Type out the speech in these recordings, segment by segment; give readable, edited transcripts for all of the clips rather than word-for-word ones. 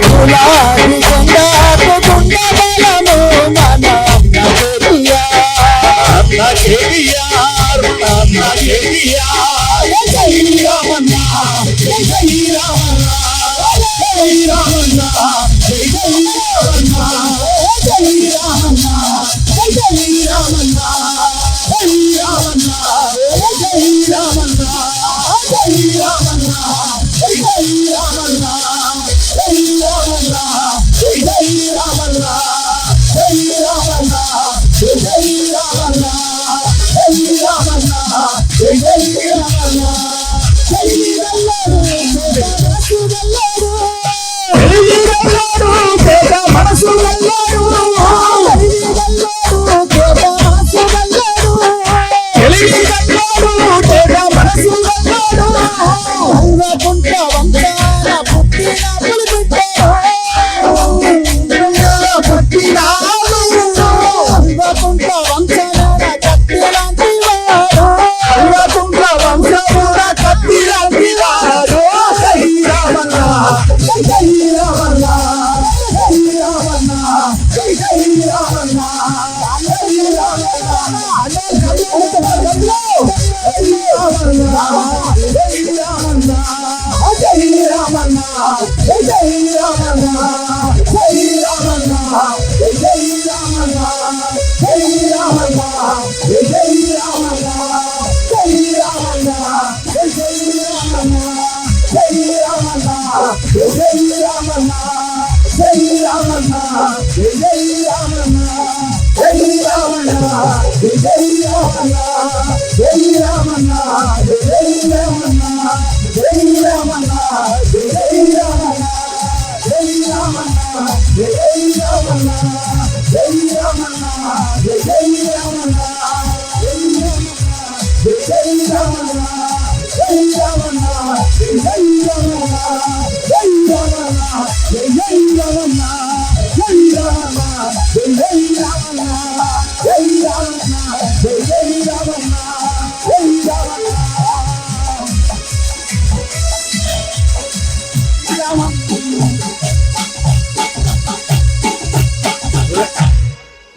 గులాబీ జెండాకు గుండె బలము మన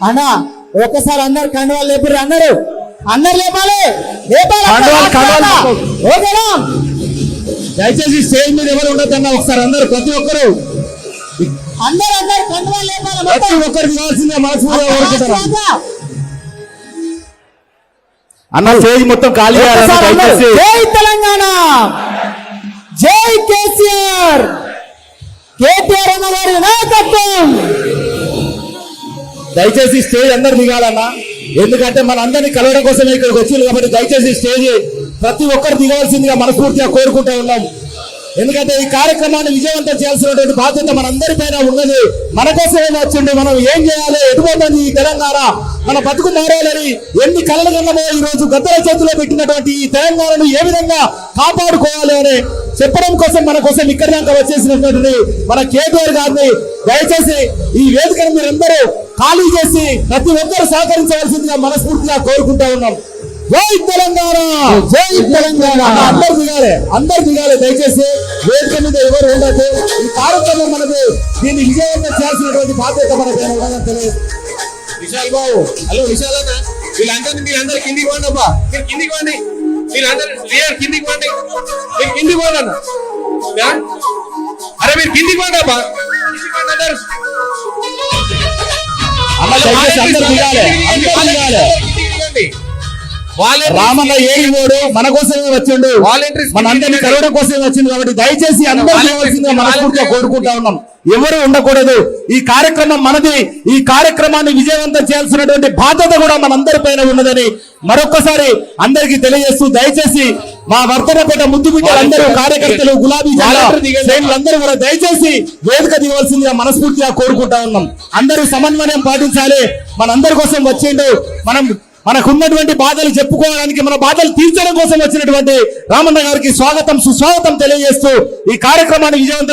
అన్నా ఒకసారి అందరు కండువాలు లేపారు అందరు లేపాలి ఓకేనా దయచేసి స్టేజ్ మీద ఎవరు ఉండొద్దన్నా ఒకసారి అందరు ప్రతి ఒక్కరు కండువాలు లేపాలి ప్రతి ఒక్కరికి కావాల్సిందే మనస్ఫూర్తిగా అన్న స్టేజ్ మొత్తం ఖాళీ జై తెలంగాణ జై కేసీఆర్ కేటీఆర్ అన్న గారి నాయకత్వం దయచేసి స్టేజ్ అందరు దిగాలన్నా ఎందుకంటే మన అందరినీ కలవడం కోసమే ఇక్కడికి వచ్చింది కాబట్టి దయచేసి స్టేజ్ ప్రతి ఒక్కరు దిగవలసిందిగా మనస్ఫూర్తిగా కోరుకుంటూ ఉన్నాం ఎందుకంటే ఈ కార్యక్రమాన్ని విజయవంతం చేయాల్సినటువంటి బాధ్యత మనందరి పైన ఉన్నది మన కోసమే వచ్చింది మనం ఏం చేయాలి ఎటుపోతుంది ఈ తెలంగాణ మన బతుకు మారాలని ఎన్ని కలలు కన్నమో ఈ రోజు గద్దల చేతిలో పెట్టినటువంటి ఈ తెలంగాణను ఏ విధంగా కాపాడుకోవాలి అని చెప్పడం కోసం మన కోసం ఇక్కడి దాకా వచ్చేసినటువంటి మన కేటీఆర్ గారిని దయచేసి ఈ వేదికను మీరందరూ ఖాళీ చేసి ప్రతి ఒక్కరు సహకరించవలసిందిగా మనస్ఫూర్తిగా కోరుకుంటా ఉన్నాం జై తెలంగాణ జై తెలంగాణ అందరు దిగాలి దయచేసి వేదిక మీద ఎవరు ఉండదు ఈ కార్యక్రమం మనకు దీన్ని విజయవంతం చేయాల్సినటువంటి బాధ్యత మనకు తెలియదు విశాల్ బాబు హలో విశాల్ అన్న మీరందరూ కిందికి పోండి అబ్బా మీరు కిందికి పోండి మీరందరూ కిందికి పోండి మీరు కిందికి పోండి అన్న అరే మీరు కిందికి పోండి అబ్బా అందరు దిగాలి రామన్న ఏడిపోడు మన కోసమే వచ్చిండు మన అందరినీ కలవడం కోసమే వచ్చింది కాబట్టి దయచేసి అందరూ మనస్ఫూర్తిగా కోరుకుంటా ఉన్నాం ఎవరు ఉండకూడదు ఈ కార్యక్రమం మనది ఈ కార్యక్రమాన్ని విజయవంతం చేయాల్సినటువంటి బాధ్యత కూడా మనందరి పైన ఉన్నదని మరొక్కసారి అందరికీ తెలియజేస్తూ దయచేసి మా వర్తనపేట ముద్దు బిడ్డలందరూ కార్యకర్తలు గులాబీ శ్రేణులందరూ కూడా దయచేసి వేదిక దిగవలసిందిగా మనస్ఫూర్తిగా కోరుకుంటా ఉన్నాం అందరూ సమన్వయం పాటించాలి మనందరి కోసం వచ్చిండు మనకున్నటువంటి బాధలు చెప్పుకోవడానికి మన బాధలు తీర్చడం కోసం వచ్చినటువంటి రామన్న గారికి స్వాగతం సుస్వాగతం తెలియజేస్తూ ఈ కార్యక్రమాన్ని విజయవంతం